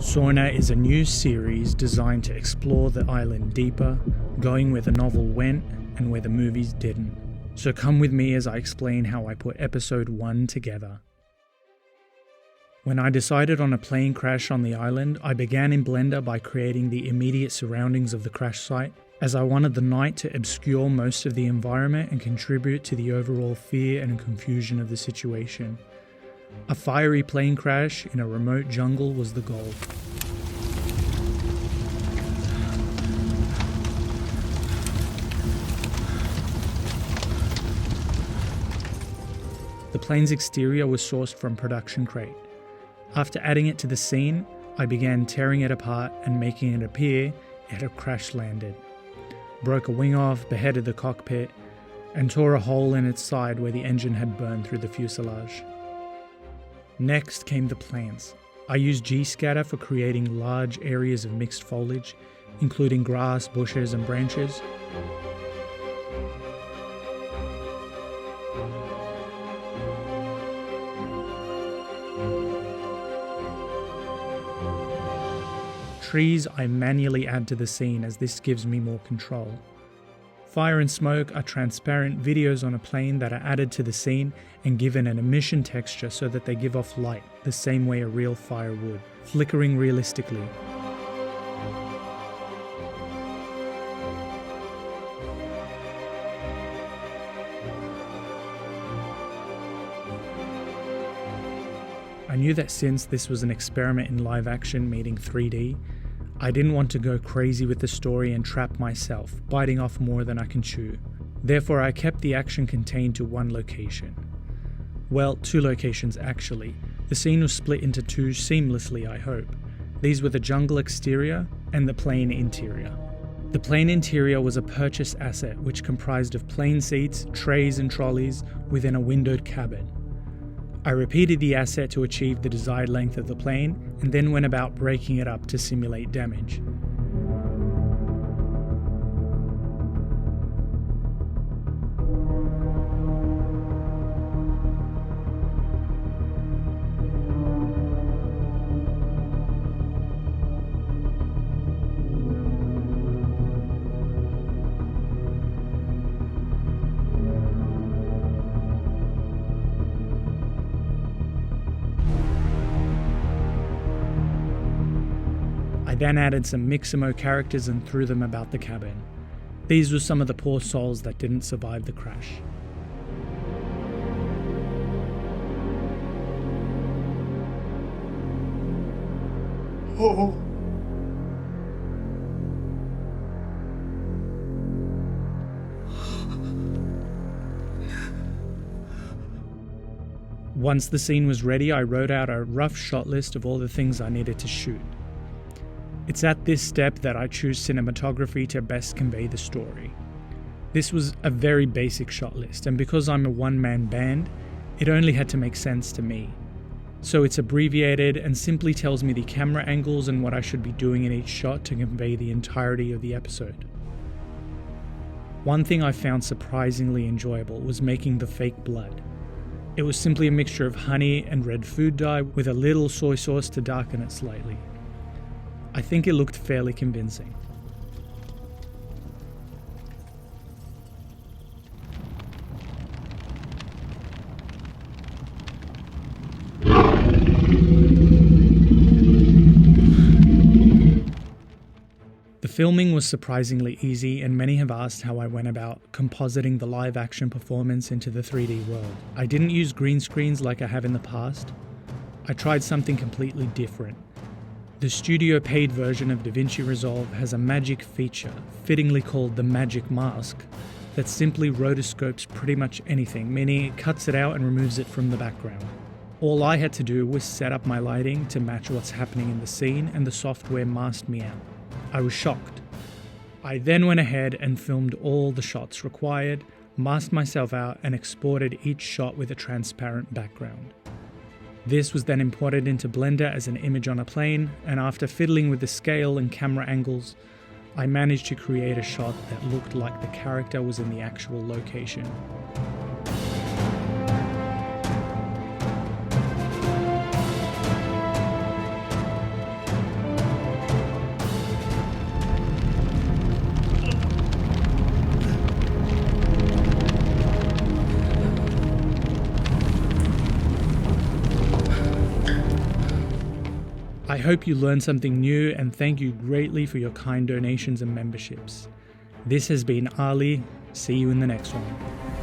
SORNA is a new series designed to explore the island deeper, going where the novel went and where the movies didn't. So come with me as I explain how I put episode 1 together. When I decided on a plane crash on the island, I began in Blender by creating the immediate surroundings of the crash site, as I wanted the night to obscure most of the environment and contribute to the overall fear and confusion of the situation. A fiery plane crash in a remote jungle was the goal. The plane's exterior was sourced from Production Crate. After adding it to the scene, I began tearing it apart and making it appear it had crash landed. Broke a wing off, beheaded the cockpit, and tore a hole in its side where the engine had burned through the fuselage. Next came the plants. I used G-scatter for creating large areas of mixed foliage, including grass, bushes, and branches. Trees I manually add to the scene as this gives me more control. Fire and smoke are transparent videos on a plane that are added to the scene and given an emission texture so that they give off light the same way a real fire would, flickering realistically. I knew that since this was an experiment in live action meeting 3D, I didn't want to go crazy with the story and trap myself, biting off more than I can chew. Therefore, I kept the action contained to one location. Well, 2 locations actually. The scene was split into 2 seamlessly, I hope. These were the jungle exterior and the plane interior. The plane interior was a purchase asset which comprised of plane seats, trays and trolleys within a windowed cabin. I repeated the asset to achieve the desired length of the plane and then went about breaking it up to simulate damage. I then added some Mixamo characters and threw them about the cabin. These were some of the poor souls that didn't survive the crash. Oh. Once the scene was ready, I wrote out a rough shot list of all the things I needed to shoot. It's at this step that I choose cinematography to best convey the story. This was a very basic shot list, and because I'm a one-man band, it only had to make sense to me. So it's abbreviated and simply tells me the camera angles and what I should be doing in each shot to convey the entirety of the episode. One thing I found surprisingly enjoyable was making the fake blood. It was simply a mixture of honey and red food dye with a little soy sauce to darken it slightly. I think it looked fairly convincing. The filming was surprisingly easy, and many have asked how I went about compositing the live action performance into the 3D world. I didn't use green screens like I have in the past. I tried something completely different. The studio paid version of DaVinci Resolve has a magic feature, fittingly called the magic mask, that simply rotoscopes pretty much anything, meaning it cuts it out and removes it from the background. All I had to do was set up my lighting to match what's happening in the scene, and the software masked me out. I was shocked. I then went ahead and filmed all the shots required, masked myself out, and exported each shot with a transparent background. This was then imported into Blender as an image on a plane, and after fiddling with the scale and camera angles, I managed to create a shot that looked like the character was in the actual location. I hope you learned something new, and thank you greatly for your kind donations and memberships. This has been Ali. See you in the next one.